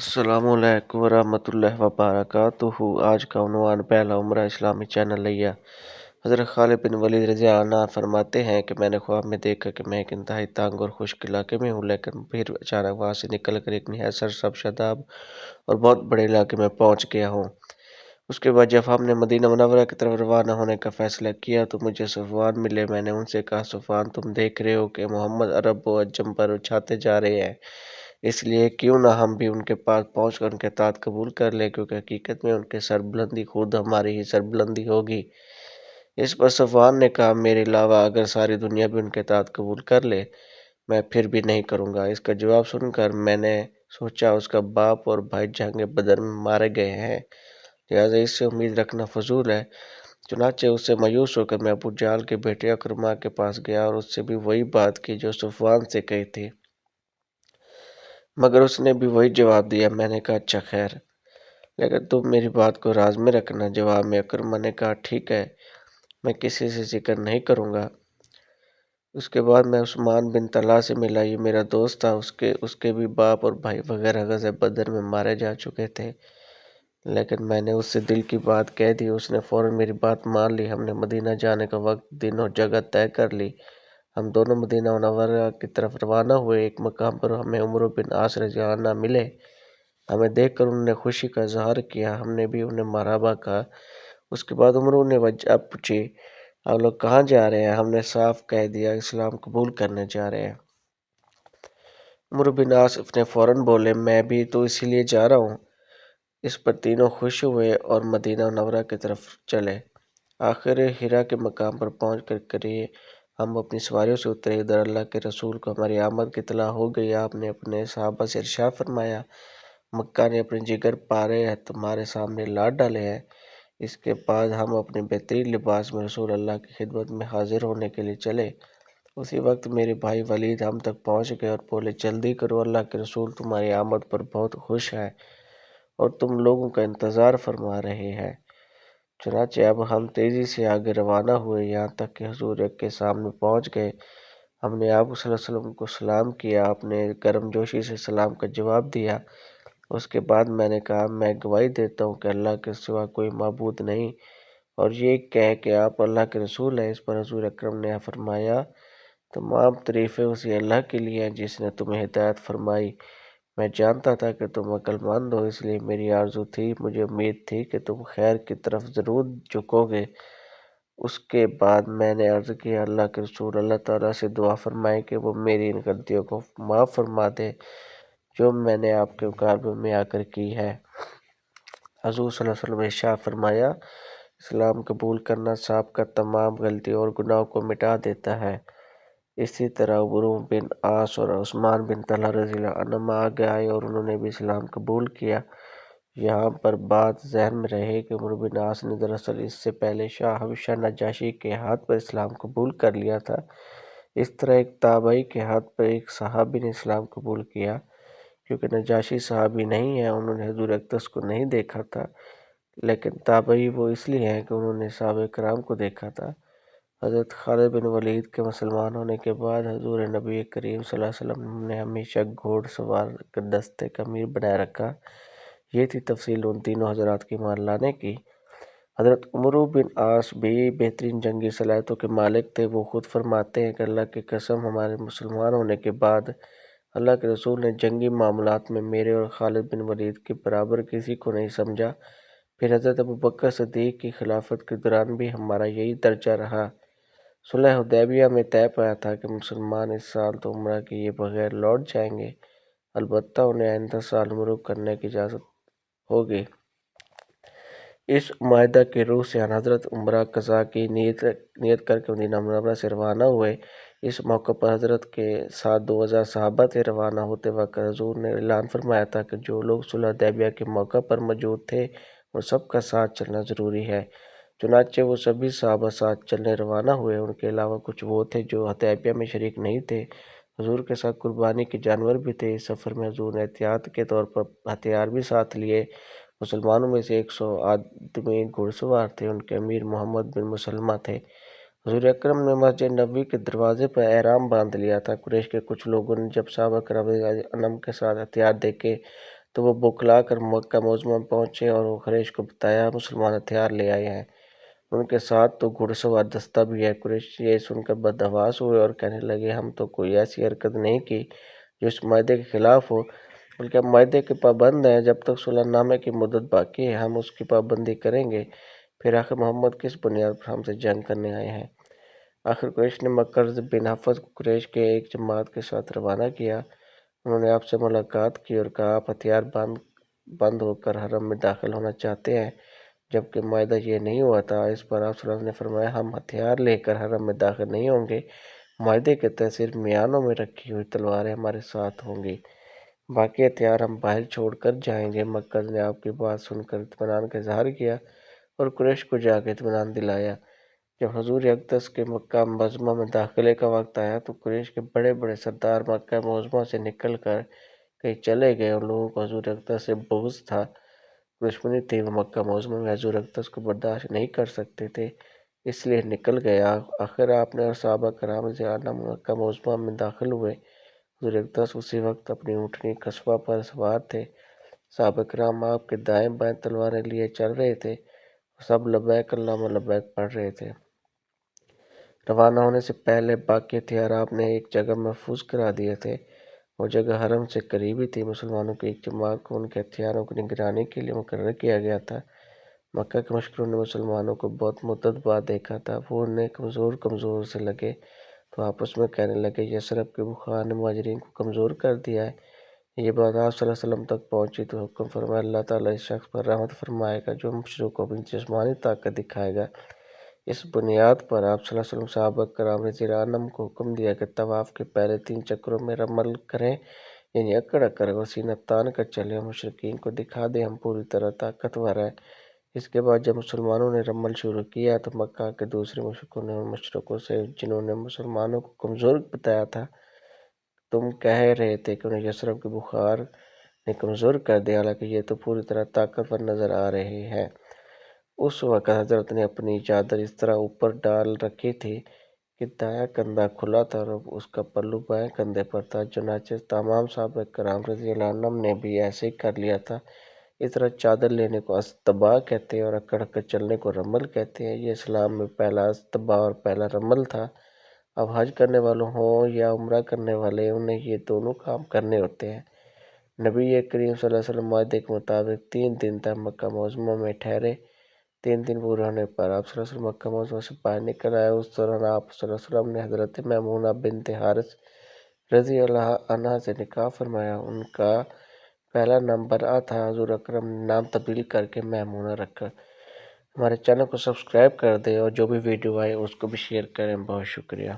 السلام علیکم ورحمۃ اللہ وبرکاتہ۔ آج کا عنوان پہلا عمرہ اسلامی چینل لیا۔ حضرت خالد بن ولید رضی اللہ عنہ فرماتے ہیں کہ میں نے خواب میں دیکھا کہ میں ایک انتہائی تنگ اور خشک علاقے میں ہوں، لیکن پھر اچانک وہاں سے نکل کر ایک نہایت سرسبز شاداب اور بہت بڑے علاقے میں پہنچ گیا ہوں۔ اس کے بعد جب ہم نے مدینہ منورہ کی طرف روانہ ہونے کا فیصلہ کیا تو مجھے صفوان ملے۔ میں نے ان سے کہا، صفوان، تم دیکھ رہے ہو کہ محمد عرب و عجم پر اچھاتے جا رہے ہیں، اس لیے کیوں نہ ہم بھی ان کے پاس پہنچ کر ان کے اطاعت قبول کر لیں، کیونکہ حقیقت میں ان کی سربلندی خود ہماری ہی سربلندی ہوگی۔ اس پر صفوان نے کہا، میرے علاوہ اگر ساری دنیا بھی ان کے اطاعت قبول کر لے، میں پھر بھی نہیں کروں گا۔ اس کا جواب سن کر میں نے سوچا اس کا باپ اور بھائی جنگ بدر میں مارے گئے ہیں، لہٰذا اس سے امید رکھنا فضول ہے۔ چنانچہ اس سے مایوس ہو کر میں ابو جہل کے بیٹے اکرمہ کے پاس گیا اور اس سے بھی وہی بات کی جو صفوان سے کہی تھی، مگر اس نے بھی وہی جواب دیا۔ میں نے کہا، اچھا خیر، لیکن تم میری بات کو راز میں رکھنا۔ جواب میں اکرمہ نے کہا، ٹھیک ہے، میں کسی سے ذکر نہیں کروں گا۔ اس کے بعد میں عثمان بن طلحہ سے ملا، یہ میرا دوست تھا۔ اس کے بھی باپ اور بھائی وغیرہ غزوہ بدر میں مارے جا چکے تھے، لیکن میں نے اس سے دل کی بات کہہ دی، اس نے فوراً میری بات مان لی۔ ہم نے مدینہ جانے کا وقت، دن اور جگہ طے کر لی۔ ہم دونوں مدینہ منورہ کی طرف روانہ ہوئے۔ ایک مقام پر ہمیں عمرو بن عاص رضی اللہ عنہ ملے۔ ہمیں دیکھ کر انہوں نے خوشی کا اظہار کیا، ہم نے بھی انہیں مرحبا کہا۔ اس کے بعد عمرو نے وجہ پوچھی، آپ لوگ کہاں جا رہے ہیں؟ ہم نے صاف کہہ دیا، اسلام قبول کرنے جا رہے ہیں۔ عمرو بن عاص نے فوراً بولے، میں بھی تو اسی لیے جا رہا ہوں۔ اس پر تینوں خوش ہوئے اور مدینہ منورہ کی طرف چلے۔ آخر حرا کے مقام پر پہنچ کر قریب ہم اپنی سواریوں سے اترے۔ ادھر اللہ کے رسول کو ہماری آمد کی اطلاع ہو گئی۔ آپ نے اپنے صحابہ سے ارشاد فرمایا، مکہ نے اپنے جگر پارے تمہارے سامنے لاٹ ڈالے ہیں۔ اس کے بعد ہم اپنے بہترین لباس میں رسول اللہ کی خدمت میں حاضر ہونے کے لیے چلے۔ اسی وقت میرے بھائی ولید ہم تک پہنچ گئے اور بولے، جلدی کرو، اللہ کے رسول تمہاری آمد پر بہت خوش ہیں اور تم لوگوں کا انتظار فرما رہے ہیں۔ چنانچہ اب ہم تیزی سے آگے روانہ ہوئے، یہاں تک کہ حضور کے سامنے پہنچ گئے۔ ہم نے آپ صلی اللہ علیہ وسلم کو سلام کیا، آپ نے گرم جوشی سے سلام کا جواب دیا۔ اس کے بعد میں نے کہا، میں گواہی دیتا ہوں کہ اللہ کے سوا کوئی معبود نہیں، اور یہ کہہ کہ آپ اللہ کے رسول ہیں۔ اس پر حضور اکرم نے فرمایا، تمام تعریفیں اسی اللہ کے لیے ہیں جس نے تمہیں ہدایت فرمائی۔ میں جانتا تھا کہ تم عقل مند ہو، اس لیے میری آرزو تھی، مجھے امید تھی کہ تم خیر کی طرف ضرور جھکو گے۔ اس کے بعد میں نے عرض کیا، اللہ کے رسول، اللہ تعالیٰ سے دعا فرمائیں کہ وہ میری ان غلطیوں کو معاف فرما دے جو میں نے آپ کے مقابلے میں آ کر کی ہے۔ حضور صلی اللہ علیہ وسلم نے ارشاد فرمایا، اسلام قبول کرنا سابقہ تمام غلطیوں اور گناہوں کو مٹا دیتا ہے۔ اسی طرح عمرو بن عاص اور عثمان بن طلحہ رضی اللہ عنہما آگے آئے اور انہوں نے بھی اسلام قبول کیا۔ یہاں پر بات ذہن میں رہے کہ عمرو بن عاص نے دراصل اس سے پہلے شاہ حبشہ نجاشی کے ہاتھ پر اسلام قبول کر لیا تھا۔ اس طرح ایک تابعی کے ہاتھ پر ایک صحابی نے اسلام قبول کیا۔ کیونکہ نجاشی صحابی نہیں ہے، انہوں نے حضور اقدس کو نہیں دیکھا تھا، لیکن تابعی وہ اس لیے ہیں کہ انہوں نے صحابہ کرام کو دیکھا تھا۔ حضرت خالد بن ولید کے مسلمان ہونے کے بعد حضور نبی کریم صلی اللہ علیہ وسلم نے ہمیشہ گھوڑ سوار دستے کا امیر بنائے رکھا۔ یہ تھی تفصیل ان تینوں حضرات کی ایمان لانے کی۔ حضرت عمرو بن عاص بھی بہترین جنگی صلاحیتوں کے مالک تھے۔ وہ خود فرماتے ہیں کہ اللہ کی قسم، ہمارے مسلمان ہونے کے بعد اللہ کے رسول نے جنگی معاملات میں میرے اور خالد بن ولید کے برابر کسی کو نہیں سمجھا۔ پھر حضرت ابوبکر صدیق کی خلافت کے دوران بھی ہمارا یہی درجہ رہا۔ صلح حدیبیہ میں طے پایا تھا کہ مسلمان اس سال تو عمرہ کیے بغیر لوٹ جائیں گے، البتہ انہیں آئندہ سال عمرہ کرنے کی اجازت ہوگی۔ اس معاہدہ کی روح سے حضرت عمرہ قضاء کی نیت کر کے مدینہ منورہ سے روانہ ہوئے۔ اس موقع پر حضرت کے ساتھ 2000 صحابہ تھے۔ روانہ ہوتے وقت حضور نے اعلان فرمایا تھا کہ جو لوگ صلح حدیبیہ کے موقع پر موجود تھے ان سب کا ساتھ چلنا ضروری ہے۔ چنانچہ وہ سبھی صحابہ ساتھ چلنے روانہ ہوئے۔ ان کے علاوہ کچھ وہ تھے جو حدیبیہ میں شریک نہیں تھے۔ حضور کے ساتھ قربانی کے جانور بھی تھے۔ اس سفر میں حضور نے احتیاط کے طور پر ہتھیار بھی ساتھ لیے۔ مسلمانوں میں سے 100 آدمی گھڑ سوار تھے، ان کے امیر محمد بن مسلمہ تھے۔ حضور اکرم نے مسجد نبوی کے دروازے پر احرام باندھ لیا تھا۔ قریش کے کچھ لوگوں نے جب صحابہ کرام رضی اللہ عنہم کے ساتھ ہتھیار دیکھے تو وہ بکلا کر مکہ معظمہ میں پہنچے اور وہ قریش کو بتایا مسلمان ہتھیار لے آئے ہیں، ان کے ساتھ تو گھڑ سوار دستہ بھی ہے۔ قریش یہ سن کر بدحواس ہوئے اور کہنے لگے ہم تو کوئی ایسی حرکت نہیں کی جو اس معاہدے کے خلاف ہو، بلکہ ہم معاہدے کے پابند ہیں، جب تک صلح نامے کی مدت باقی ہے ہم اس کی پابندی کریں گے، پھر آخر محمد کس بنیاد پر ہم سے جنگ کرنے آئے ہیں؟ آخر قریش نے مکرز بن حفظ کو قریش کے ایک جماعت کے ساتھ روانہ کیا، انہوں نے آپ سے ملاقات کی اور کہا آپ ہتھیار بند ہو کر حرم میں داخل ہونا چاہتے ہیں، جبکہ معاہدہ یہ نہیں ہوا تھا۔ اس پر آپ صلی اللہ علیہ وسلم نے فرمایا ہم ہتھیار لے کر حرم میں داخل نہیں ہوں گے، معاہدے کے تحت صرف میانوں میں رکھی ہوئی تلواریں ہمارے ساتھ ہوں گی، باقی ہتھیار ہم باہر چھوڑ کر جائیں گے۔ مکرز نے آپ کی بات سن کر اطمینان کا اظہار کیا اور قریش کو جا کے اطمینان دلایا۔ جب حضور اقدس کے مکہ معظمہ میں داخلے کا وقت آیا تو قریش کے بڑے بڑے سردار مکہ معظمہ سے نکل کر کہیں چلے گئے، ان لوگوں کو حضور اقدس سے بغض تھا، دشمنی تھی، وہ مکہ معظمہ میں حضور اقدس کو برداشت نہیں کر سکتے تھے، اس لیے نکل گیا۔ آخر آپ نے اور صحابہ کرام رضی اللہ عنہم مکہ معظمہ میں داخل ہوئے، حضور اقدس اسی وقت اپنی اونٹنی قصبہ پر سوار تھے، صحابہ کرام آپ کے دائیں بائیں تلواریں لیے چل رہے تھے، سب لبیک اللہم لبیک پڑھ رہے تھے۔ روانہ ہونے سے پہلے باقی ہتھیار آپ نے ایک جگہ محفوظ کرا دیے تھے، وہ جگہ حرم سے قریب ہی تھی۔ مسلمانوں کی ایک جماعت کو ان کے ہتھیاروں کی نگرانی کے لیے مقرر کیا گیا تھا۔ مکہ کے مشرکوں نے مسلمانوں کو بہت مدت بعد دیکھا تھا، وہ انہیں کمزور سے لگے تو آپس میں کہنے لگے یثرب کے بخار نے مہاجرین کو کمزور کر دیا ہے۔ یہ بات آپ صلی اللہ علیہ وسلم تک پہنچی تو حکم فرمایا اللہ تعالیٰ اس شخص پر رحمت فرمائے گا جو مشرکوں کو اپنی جسمانی طاقت دکھائے گا۔ اس بنیاد پر آپ صلی اللہ علیہ وسلم صحابہ کرام رضی اللہ عنہم کو حکم دیا کہ طواف کے پہلے 3 چکروں میں رمل کریں، یعنی اکڑ اکڑ اور سینہ تان کر چلیں اور مشرکین کو دکھا دیں ہم پوری طرح طاقتور ہیں۔ اس کے بعد جب مسلمانوں نے رمل شروع کیا تو مکہ کے دوسرے مشرکوں نے ان مشرکوں سے جنہوں نے مسلمانوں کو کمزور بتایا تھا، تم کہہ رہے تھے کہ انہیں یثرب کے بخار نے کمزور کر دیا، حالانکہ یہ تو پوری طرح طاقتور نظر آ رہے ہیں۔ اس وقت حضرت نے اپنی چادر اس طرح اوپر ڈال رکھی تھی کہ دایاں کندھا کھلا تھا اور اس کا پلو بائیں کندھے پر تھا، چنانچہ تمام صحابہ کرام رضی اللہ عنہم نے بھی ایسے ہی کر لیا تھا۔ اس طرح چادر لینے کو استباء کہتے ہیں اور اکڑ کر چلنے کو رمل کہتے ہیں۔ یہ اسلام میں پہلا استباء اور پہلا رمل تھا۔ اب حج کرنے والوں ہوں یا عمرہ کرنے والے، انہیں یہ دونوں کام کرنے ہوتے ہیں۔ نبی کریم صلی اللہ علیہ وسلم معاہدے کے مطابق 3 دن تک مکہ معظمہ میں ٹھہرے۔ 3 دن پورے ہونے پر آپ صلی اللہ علیہ وسلم مکہ معظمہ سے باہر نکل آئے۔ اس دوران آپ صلی اللہ علیہ وسلم نے حضرت میمونہ بنت حارث رضی اللہ عنہا سے نکاح فرمایا۔ ان کا پہلا نام برأ تھا، حضور اکرم نے نام تبدیل کر کے میمونہ رکھا۔ ہمارے چینل کو سبسکرائب کر دیں اور جو بھی ویڈیو آئے اس کو بھی شیئر کریں۔ بہت شکریہ۔